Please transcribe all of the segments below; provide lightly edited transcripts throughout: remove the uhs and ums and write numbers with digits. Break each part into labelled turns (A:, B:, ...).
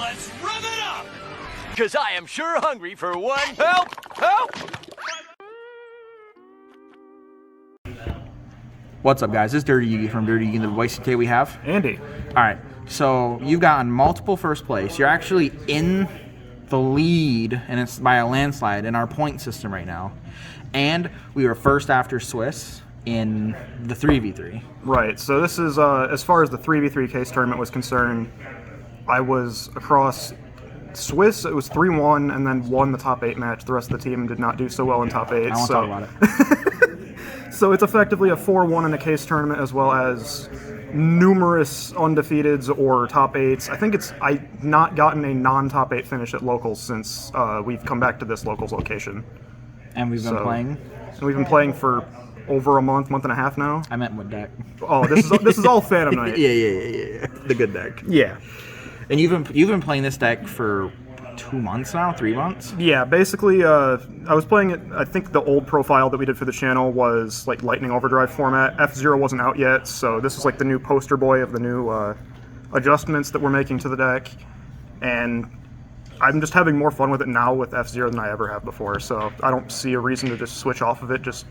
A: Let's rev it up! Because I am sure hungry for one. Help! Help!
B: What's up, guys? This is Dirty Yugi from Dirty Yugi, and the voice today we have
C: Andy.
B: All right, so you've gotten multiple first place. You're actually in the lead, and it's by a landslide in our point system right now. And we were first after Swiss in the 3v3.
C: Right, so this is, as far as the 3v3 case tournament was concerned, I was across Swiss. It was 3-1, and then won the top 8 match. The rest of the team did not do so well in top 8.
B: I won't
C: so.
B: talk about it.
C: So it's effectively a 4-1 in a case tournament, as well as numerous undefeateds or top 8s. I think I've not gotten a non-top 8 finish at locals since we've come back to this locals location.
B: And we've been playing?
C: And we've been playing for over a month and a half now.
B: I meant what deck?
C: Oh, this is all Phantom Knight.
B: Yeah. The good deck.
C: Yeah.
B: And you've been playing this deck for 2 months now, 3 months?
C: Yeah, basically, I was playing it. I think the old profile that we did for the channel was like Lightning Overdrive format. F-Zero wasn't out yet, so this is like the new poster boy of the new adjustments that we're making to the deck. And I'm just having more fun with it now with F-Zero than I ever have before, so I don't see a reason to just switch off of it just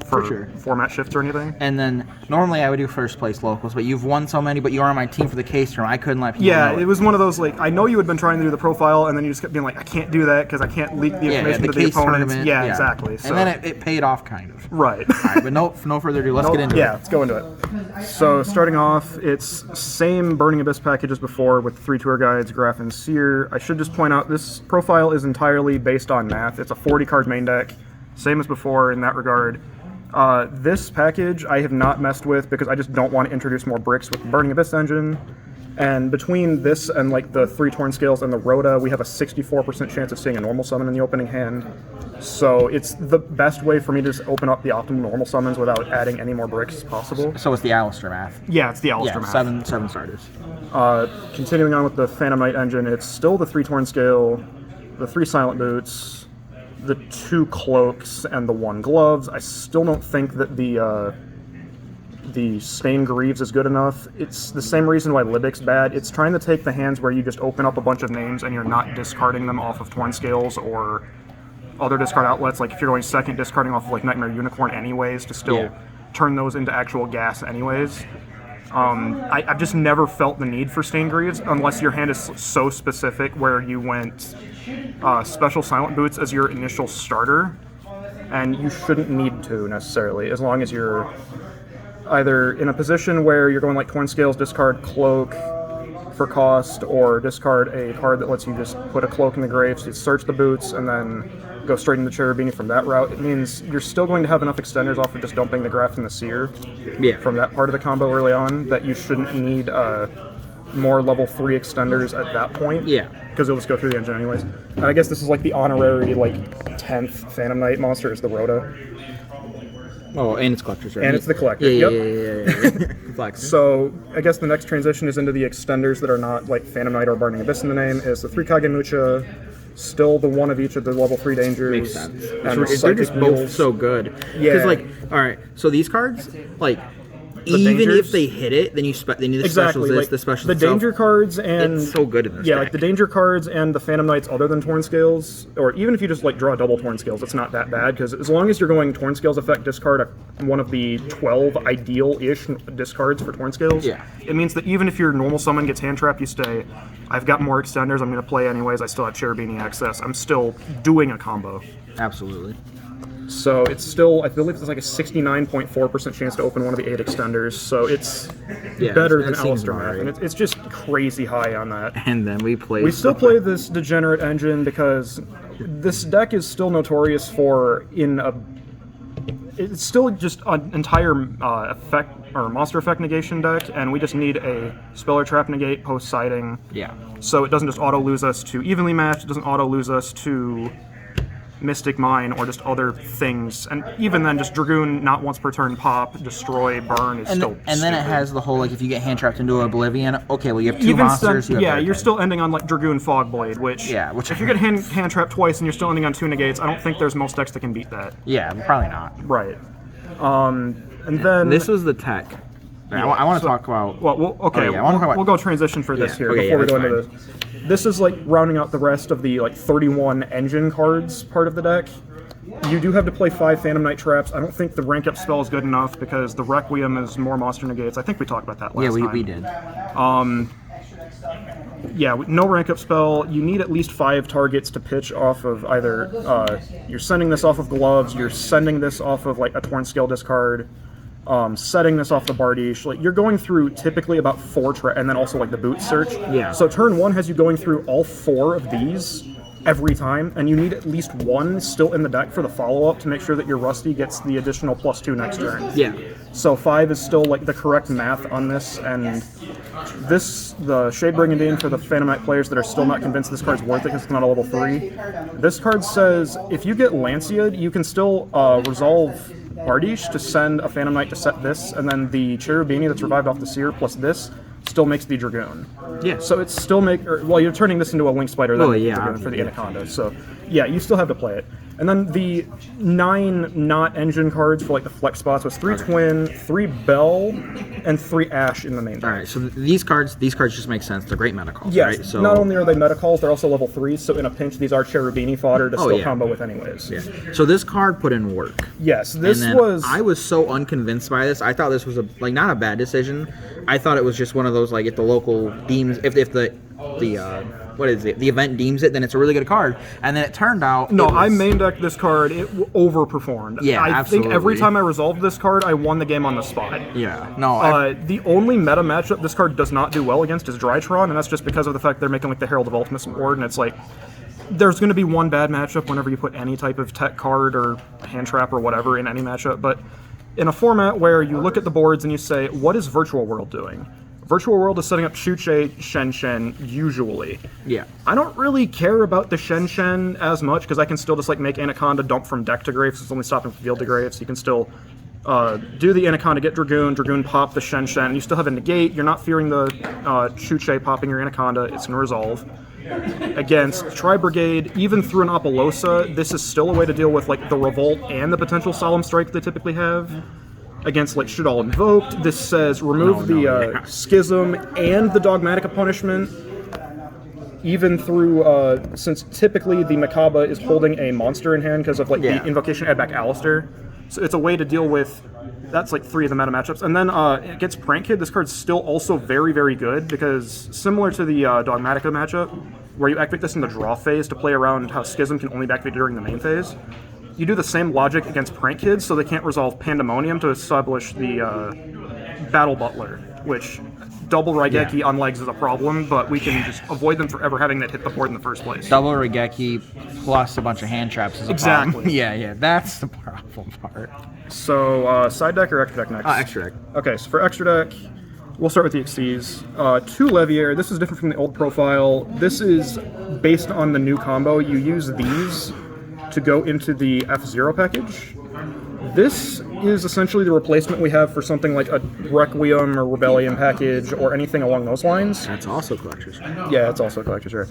B: for sure.
C: Format shifts or anything.
B: And then normally I would do first place locals, but you've won so many, but you are on my team for the case tournament. I couldn't let people know
C: it was one of those, like, I know you had been trying to do the profile, and then you just kept being like, I can't do that because I can't leak the information to the opponents. Yeah, exactly.
B: So. And then it paid off, kind of.
C: Right.
B: All right, but no further ado, let's get into it.
C: Yeah, let's go into it. So starting off, it's same Burning Abyss package as before with 3 tour guides, Graph, and Seer. I should just point out this profile is entirely based on math. It's a 40 card main deck, same as before in that regard. This package I have not messed with because I just don't want to introduce more bricks with the Burning Abyss engine. And between this and like the 3 Torn Scales and the Rhoda, we have a 64% chance of seeing a normal summon in the opening hand. So it's the best way for me to just open up the optimal normal summons without adding any more bricks as possible.
B: So it's the Alistair math.
C: Yeah, it's the Alistair math.
B: Seven starters.
C: Continuing on with the Phantom Knight engine, it's still the 3 Torn Scale, the 3 Silent Boots, the 2 Cloaks, and the 1 Gloves. I still don't think that the Stained Greaves is good enough. It's the same reason why Libic's bad. It's trying to take the hands where you just open up a bunch of names and you're not discarding them off of Torn Scales or other discard outlets. Like if you're going second, discarding off of like Nightmare Unicorn anyways to still turn those into actual gas anyways. I've just never felt the need for Stained Greaves unless your hand is so specific where you went Special Silent Boots as your initial starter, and you shouldn't need to necessarily, as long as you're either in a position where you're going like Torn Scales, discard Cloak for cost, or discard a card that lets you just put a Cloak in the grave, so you search the boots and then go straight into Cherubini from that route. It means you're still going to have enough extenders off of just dumping the Graph and the Seer from that part of the combo early on that you shouldn't need more level 3 extenders at that point.
B: Yeah.
C: Because it'll just go through the engine anyways. And I guess this is like the honorary like 10th Phantom Knight monster is the Rhoda.
B: Oh, and it's Collector's, right?
C: And it's the Collector,
B: Yeah. Flex.
C: So I guess the next transition is into the extenders that are not like Phantom Knight or Burning Abyss in the name, is the 3 Kagemucha, still the one of each of the level 3 dangers.
B: Makes sense.
C: And
B: They're just both so good.
C: Yeah.
B: Because, like, alright, so these cards, like, even
C: dangers?
B: if they hit it, then you the specials
C: like,
B: the specials
C: the danger cards and
B: it's so good in this
C: deck.
B: deck.
C: Like the danger cards and the Phantom Knights other than Torn Scales, or even if you just like draw double Torn Scales, it's not that bad because as long as you're going Torn Scales effect, discard one of the 12 ideal-ish discards for Torn Scales.
B: Yeah.
C: It means that even if your normal summon gets hand trapped, you stay. I've got more extenders. I'm going to play anyways. I still have Cherubini access. I'm still doing a combo.
B: Absolutely.
C: So it's still, I believe it's like a 69.4% chance to open one of the 8 extenders. So it's better than Alistair Math, and it's just crazy high on that.
B: And then we
C: still play this Degenerate engine because this deck is still notorious for it's still just an entire effect or monster effect negation deck, and we just need a Spell or Trap negate post siding.
B: Yeah.
C: So it doesn't just auto lose us to evenly matched. It doesn't auto lose us to Mystic Mine or just other things, and even then just Dragoon not once per turn pop, destroy, burn is still
B: and then it has the whole like if you get hand trapped into Oblivion, okay, well you have 2
C: even
B: monsters.
C: you're still ending on like Dragoon Fogblade, which if you get hand trapped twice and you're still ending on 2 negates, I don't think there's most decks that can beat that.
B: Yeah, probably not.
C: Right. And then
B: this was the tech. I want to talk about.
C: Well, okay.
B: I want to talk about.
C: We'll go transition for this here
B: Okay,
C: before we go into this. This is like rounding out the rest of the like 31 engine cards part of the deck. You do have to play 5 Phantom Knight traps. I don't think the rank up spell is good enough because the Requiem is more monster negates. I think we talked about that last time.
B: Yeah, we did.
C: Yeah, no rank up spell. You need at least 5 targets to pitch off of either. You're sending this off of gloves. You're sending this off of like a Torn Scale discard. Setting this off the Bardiche. Like you're going through typically about 4 and then also like the boot search.
B: Yeah.
C: So turn 1 has you going through all 4 of these every time, and you need at least 1 still in the deck for the follow-up to make sure that your Rusty gets the additional +2 next turn.
B: Yeah.
C: So 5 is still like the correct math on this, and the Shade Brigandine for the Phantom Knight players that are still not convinced this card's worth it because it's not a level 3. This card says if you get Lancia, you can still resolve Bardiche to send a Phantom Knight to set this, and then the Cherubini that's revived off the Seer plus this still makes the Dragoon.
B: Yeah.
C: So it's still you're turning this into a Link Spider then Dragoon for the Anaconda. So yeah, you still have to play it. And then the 9 not engine cards for like the flex spots was 3 Twin, 3 Bell, and 3 Ash in the main deck.
B: All right, so these cards just make sense. They're great meta calls,
C: Yes,
B: right? So
C: not only are they meta calls, they're also level 3s, so in a pinch these are Cherubini fodder to still combo with anyways.
B: Yeah. So this card put in work.
C: Yes, this
B: And then
C: was...
B: I was so unconvinced by this. I thought this was not a bad decision. I thought it was just one of those like if the local deems the what is it? The event deems it, then it's a really good card. And then it turned out
C: No, I main decked this card. It overperformed.
B: Yeah,
C: I think every
B: absolutely.
C: time I resolved this card, I won the game on the spot.
B: Yeah. No.
C: The only meta matchup this card does not do well against is Drytron, and that's just because of the fact they're making like the Herald of Ultimates board, and it's like there's going to be one bad matchup whenever you put any type of tech card or hand trap or whatever in any matchup, but in a format where you look at the boards and you say, what is Virtual World doing? Virtual World is setting up Chuche, Shen, usually.
B: Yeah.
C: I don't really care about the Shen as much, because I can still just like make Anaconda dump from deck to grave, so it's only stopping from field to grave, so you can still do the Anaconda, get Dragoon pop the Shen, you still have a negate, you're not fearing the Chuche popping your Anaconda, it's going to resolve. Against Tri-Brigade, even through an Apollosa, this is still a way to deal with like the Revolt and the potential Solemn Strike they typically have. Against like Shaddoll Invoked, this says remove the Schism and the Dogmatica punishment, even through, since typically the Makaba is holding a monster in hand because of like the invocation add back Alistair. So it's a way to deal with, that's like 3 of the meta matchups. And then against Prank Kid, this card's still also very, very good because similar to the Dogmatica matchup, where you activate this in the draw phase to play around how Schism can only be activated during the main phase, you do the same logic against Prank Kids, so they can't resolve Pandemonium to establish the Battle Butler, which double Raigeki on legs is a problem, but we can just avoid them forever having that hit the board in the first place.
B: Double Raigeki plus a bunch of hand traps is a problem.
C: Exactly.
B: Yeah, that's the problem part.
C: So, side deck or extra deck next?
B: Extra deck.
C: Okay, so for extra deck, we'll start with the Xyz. 2 Leviair, this is different from the old profile. This is based on the new combo. You use these to go into the F-Zero package. This is essentially the replacement we have for something like a Requiem or Rebellion package or anything along those lines.
B: That's also collector's rare.
C: Yeah, it's also a collector's rare.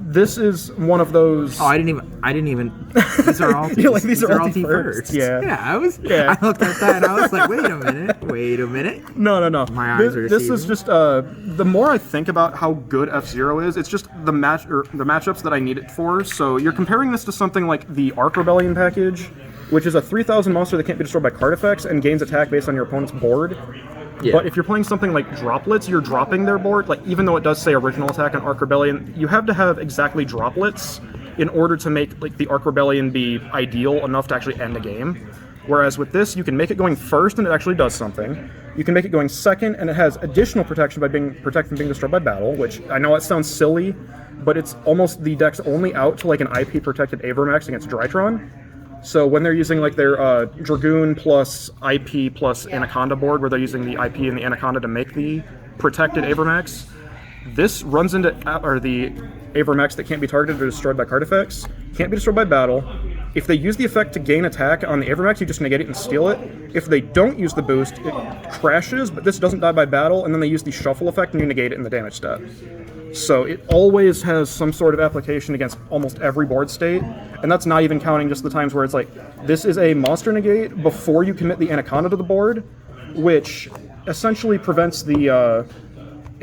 C: This is one of those...
B: Oh, I didn't even. These are all.
C: You're like, these are all
B: T-firsts.
C: Yeah.
B: I looked at that and I was like, wait a minute.
C: No.
B: My eyes are
C: This is
B: deceiving.
C: just the more I think about how good F-Zero is, it's just the matchups that I need it for. So you're comparing this to something like the Arc Rebellion package, which is a 3,000 monster that can't be destroyed by card effects and gains attack based on your opponent's board.
B: Yeah.
C: But if you're playing something like Droplets, you're dropping their board. Like, even though it does say original attack on Arc Rebellion, you have to have exactly Droplets in order to make like the Arc Rebellion be ideal enough to actually end the game. Whereas with this, you can make it going first and it actually does something. You can make it going second and it has additional protection by being protected from being destroyed by battle, which I know it sounds silly, but it's almost the deck's only out to like an IP protected Avermax against Drytron. So when they're using like their Dragoon plus IP plus Anaconda board, where they're using the IP and the Anaconda to make the protected Avermax, this runs into the Avermax that can't be targeted or destroyed by card effects, can't be destroyed by battle. If they use the effect to gain attack on the Avermax, you just negate it and steal it. If they don't use the boost, it crashes, but this doesn't die by battle, and then they use the shuffle effect and you negate it in the damage step. So it always has some sort of application against almost every board state, and that's not even counting just the times where it's like, this is a monster negate before you commit the Anaconda to the board, which essentially prevents the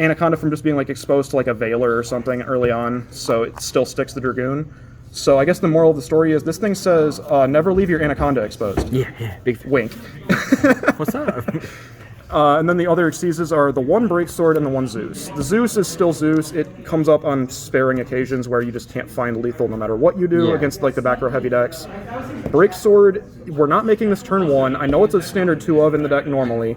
C: Anaconda from just being like exposed to like a Veiler or something early on, so it still sticks the Dragoon. So I guess the moral of the story is this thing says never leave your Anaconda exposed.
B: Yeah, big
C: Wink.
B: What's up?
C: And then the other Xyzes are the one Breaksword and the one Zeus. The Zeus is still Zeus. It comes up on sparing occasions where you just can't find lethal no matter what you do against like the back row heavy decks. Breaksword, we're not making this turn 1. I know it's a standard 2 of in the deck normally.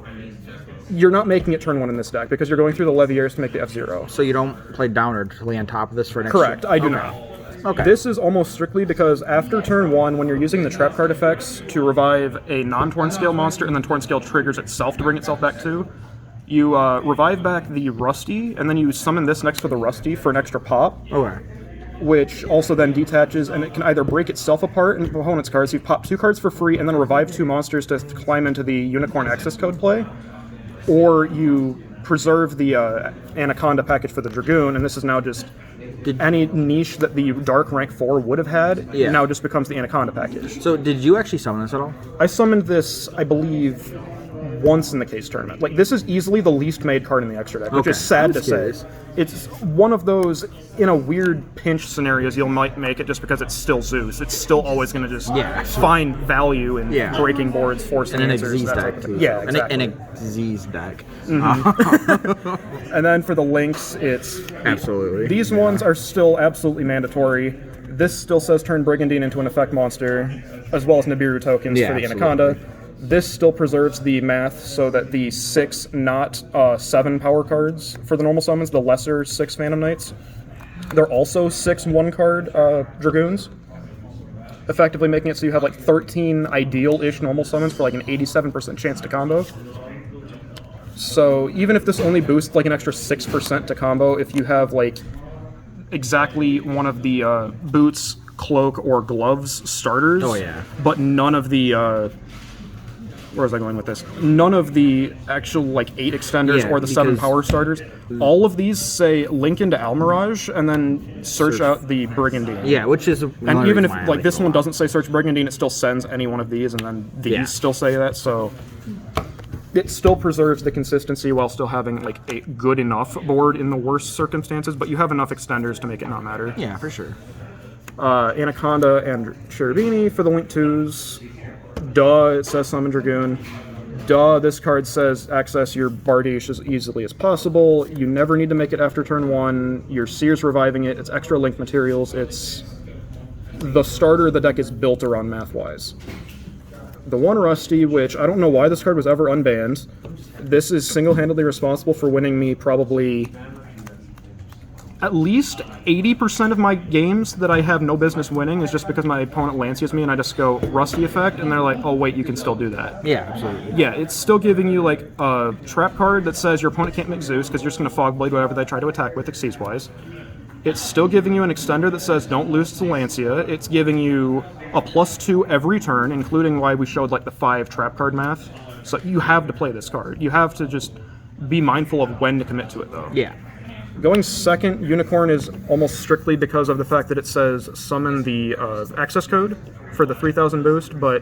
C: You're not making it turn 1 in this deck because you're going through the Leviers to make the F-Zero.
B: So you don't play Downer to lay on top of this for an extra?
C: Correct, I do not.
B: Okay.
C: This is almost strictly because after turn 1, when you're using the trap card effects to revive a non-Torn Scale monster and then Torn Scale triggers itself to bring itself back to, you revive back the Rusty, and then you summon this next to the Rusty for an extra pop,
B: Okay.
C: which also then detaches, and it can either break itself apart in opponent's cards, so you pop 2 cards for free, and then revive 2 monsters to climb into the Unicorn Access Code play, or you preserve the Anaconda package for the Dragoon, and this is now just any niche that the Dark rank 4 would have had, now just becomes the Anaconda package.
B: So did you actually summon this at all?
C: I summoned this, I believe, once in the case tournament. Like, this is easily the least made card in the extra deck, which is sad to say. It's one of those, in a weird pinch scenarios, you might make it just because it's still Zeus. It's still always going to just find value in breaking boards, forcing answers, that type of thing. Yeah, exactly.
B: And a Xyz deck.
C: And then for the links, it's...
B: Absolutely.
C: These ones are still absolutely mandatory. This still says turn Brigandine into an effect monster, as well as Nibiru tokens for the Anaconda. This still preserves the math so that the 6, not 7 power cards for the normal summons, the lesser 6 Phantom Knights, they're also 6 1-card Dragoons, effectively making it so you have like 13 ideal-ish normal summons for like an 87% chance to combo. So even if this only boosts like an extra 6% to combo, if you have like exactly one of the boots, cloak, or gloves starters, but none of the... where was I going with this? None of the actual, like, 8 extenders or the 7 power starters. All of these say link into Almirage and then search out the Brigandine.
B: Yeah, which is...
C: And even if, like, this one doesn't say search Brigandine, it still sends any one of these, and then these still say that, so... It still preserves the consistency while still having, like, a good enough board in the worst circumstances, but you have enough extenders to make it not matter.
B: Yeah, for sure.
C: Anaconda and Cherubini for the Link 2s. Duh, it says Summon Dragoon. Duh, this card says access your Bardiche as easily as possible. You never need to make it after turn 1. Your Seer's reviving it. It's extra link materials. It's the starter the deck is built around math-wise. The one Rusty, which I don't know why this card was ever unbanned. This is single-handedly responsible for winning me probably at least 80% of my games that I have no business winning is just because my opponent Lancias me and I just go Rusty effect and they're like, oh wait, you can still do that.
B: Yeah, absolutely.
C: Yeah, it's still giving you like a trap card that says your opponent can't make Zeus because you're just going to Fogblade whatever they try to attack with Xyz-wise. It's still giving you an extender that says don't lose to Lancia. It's giving you a +2 every turn, including why we showed like the 5 trap card math. So you have to play this card. You have to just be mindful of when to commit to it though.
B: Yeah.
C: Going second, Unicorn is almost strictly because of the fact that it says summon the access code for the 3000 boost, but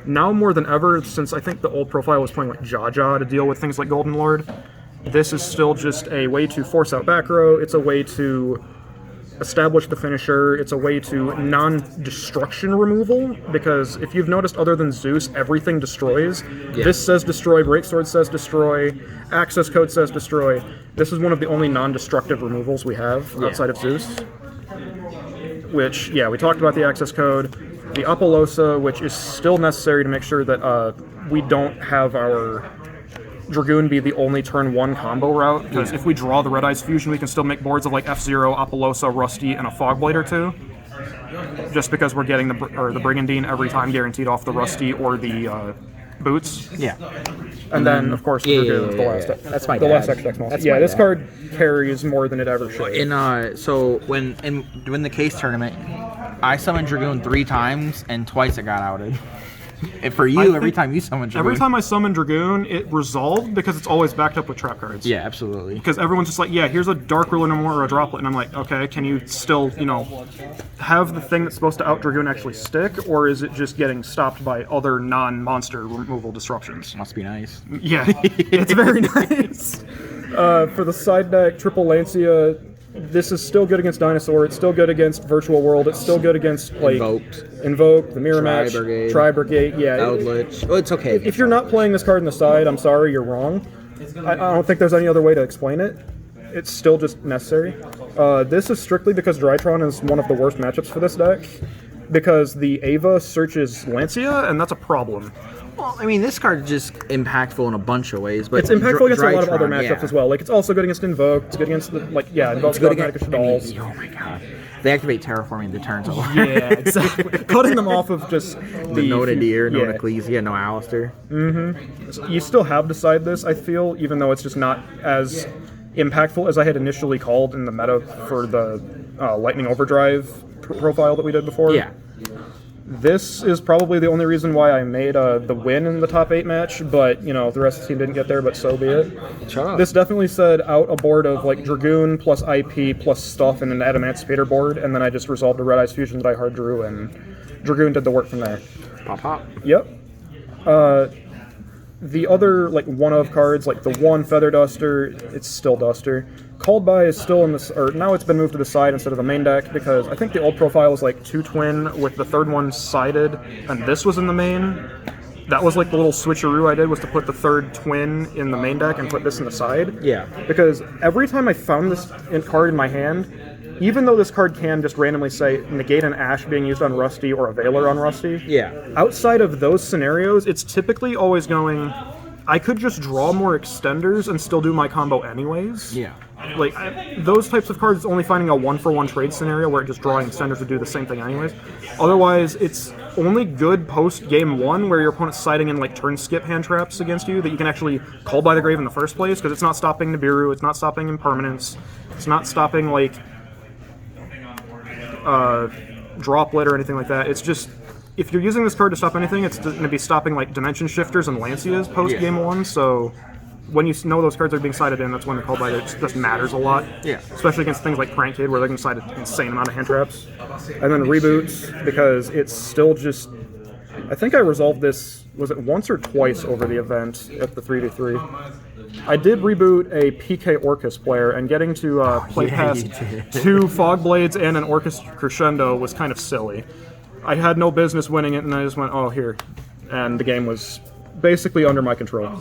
C: now more than ever, since I think the old profile was playing like Jaja to deal with things like Golden Lord, this is still just a way to force out back row, it's a way to establish the finisher, it's a way to non-destruction removal, because if you've noticed other than Zeus, everything destroys. This says destroy, Breaksword says destroy, access code says destroy. This is one of the only non-destructive removals we have outside of Zeus. Which, yeah, we talked about the access code. The Apollosa, which is still necessary to make sure that we don't have our Dragoon be the only turn 1 combo route, because if we draw the Red Eyes Fusion, we can still make boards of like F-Zero, Apollosa, Rusty, and a Fogblade or 2. Just because we're getting the Brigandine every time guaranteed off the Rusty or the boots.
B: Yeah.
C: And then, of course, the Dragoon,
B: That's my
C: the last extra deck monster. Yeah, this card carries more than it ever should.
B: So when the case tournament, I summoned Dragoon 3 times and twice it got outed. And for you, every time you summon Dragoon...
C: Every time I summon Dragoon, it resolved because it's always backed up with trap cards.
B: Yeah, absolutely.
C: Because everyone's just like, yeah, here's a Dark Ruler no more or a Droplet. And I'm like, okay, can you still, have the thing that's supposed to out Dragoon actually stick? Or is it just getting stopped by other non-monster removal disruptions?
B: Must be nice.
C: Yeah, it's very nice. For the side deck, triple Lancia, this is still good against Dinosaur. It's still good against Virtual World. It's still good against like Invoke, the Mirror Match, Tri-Brigade. Yeah,
B: Eldritch. Oh, it's okay.
C: If you're not playing this card in the side, I'm sorry, you're wrong. I don't think there's any other way to explain it. It's still just necessary. This is strictly because Drytron is one of the worst matchups for this deck, because the Ava searches Lancia, and that's a problem.
B: Well, I mean, this card is just impactful in a bunch of ways, but
C: It's impactful against a lot of
B: Drytron,
C: other matchups as well. Like, it's also good against Invoke. It's good against Invoke,
B: It's good against
C: Dolls.
B: oh my god, they activate Terraforming the turns over.
C: Yeah, exactly. Cutting them off of just
B: The no Nadir, no
C: yeah.
B: Ecclesia, no Alistair.
C: You still have to side this, I feel, even though it's just not as impactful as I had initially called in the meta for the Lightning Overdrive profile that we did before.
B: Yeah.
C: This is probably the only reason why I made the win in the top 8 match, but, you know, the rest of the team didn't get there, but so be it.
B: Shut up.
C: This definitely said out a board of, like, Dragoon plus IP plus stuff and an Adamantipator board, and then I just resolved a Red Eyes Fusion that I hard drew, and Dragoon did the work from there.
B: Pop, pop.
C: Yep. The other, like, one-of cards, like the one Feather Duster, it's still Duster. Called By is still in this, or now it's been moved to the side instead of the main deck, because I think the old profile was like 2 twin with the third one sided, and this was in the main. That was like the little switcheroo I did, was to put the third twin in the main deck and put this in the side.
B: Yeah.
C: Because every time I found this card in my hand, even though this card can just randomly say negate an Ash being used on Rusty or a Veiler on Rusty,
B: Yeah.
C: outside of those scenarios, it's typically always going, I could just draw more extenders and still do my combo anyways.
B: Yeah.
C: Like, those types of cards, only finding a 1-for-1 trade scenario where just drawing extenders would do the same thing anyways. Otherwise, it's only good post game 1 where your opponent's siding in like turn skip hand traps against you that you can actually call by the grave in the first place, because it's not stopping Nibiru, it's not stopping Impermanence, it's not stopping like Droplet or anything like that. It's just, if you're using this card to stop anything, it's going to be stopping like Dimension Shifters and Lancias post game 1, so when you know those cards are being sided in, that's when the call by it just matters a lot.
B: Yeah.
C: Especially against things like Prank Kid, where they can side an insane amount of hand traps. And then Reboots, because it's still just, I think I resolved this, was it once or twice over the event at the 3v3? I did reboot a PK Orcus player, and getting to play past 2 Fog Blades and an Orcus Crescendo was kind of silly. I had no business winning it, and I just went, oh, here. And the game was basically under my control.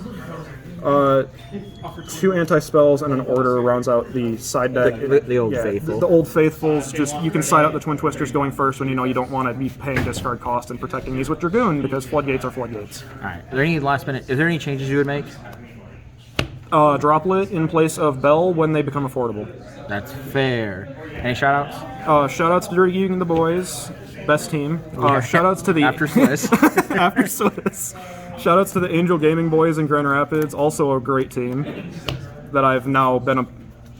C: 2 anti-spells and an order rounds out the side deck.
B: The Old Faithful.
C: The Old Faithfuls, just, you can side out the Twin Twisters going first when you know you don't want to be paying discard cost and protecting these with Dragoon, because floodgates are floodgates.
B: Alright. Are there any last minute, is there any changes you would make?
C: Droplet in place of Bell when they become affordable.
B: That's fair. Any shoutouts?
C: Shoutouts to Dirty Geek and the boys, best team. Shoutouts to the
B: After Swiss.
C: After Swiss. Shoutouts to the Angel Gaming Boys in Grand Rapids, also a great team that I've now been a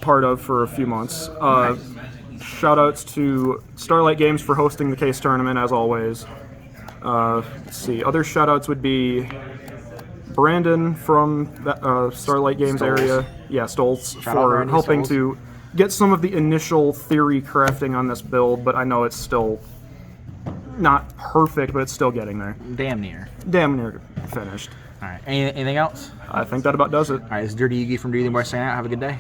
C: part of for a few months. Shoutouts to Starlight Games for hosting the case tournament, as always. Let's see, other shoutouts would be Brandon from the Starlight Games area. Yeah, Stoltz, for helping to get some of the initial theory crafting on this build, but I know it's still not perfect, but it's still getting there.
B: Damn near.
C: Damn near finished.
B: Alright. Anything else?
C: I think that about does it.
B: Alright, this is Dirty Yugi from Dirty Boy saying out. Have a good day.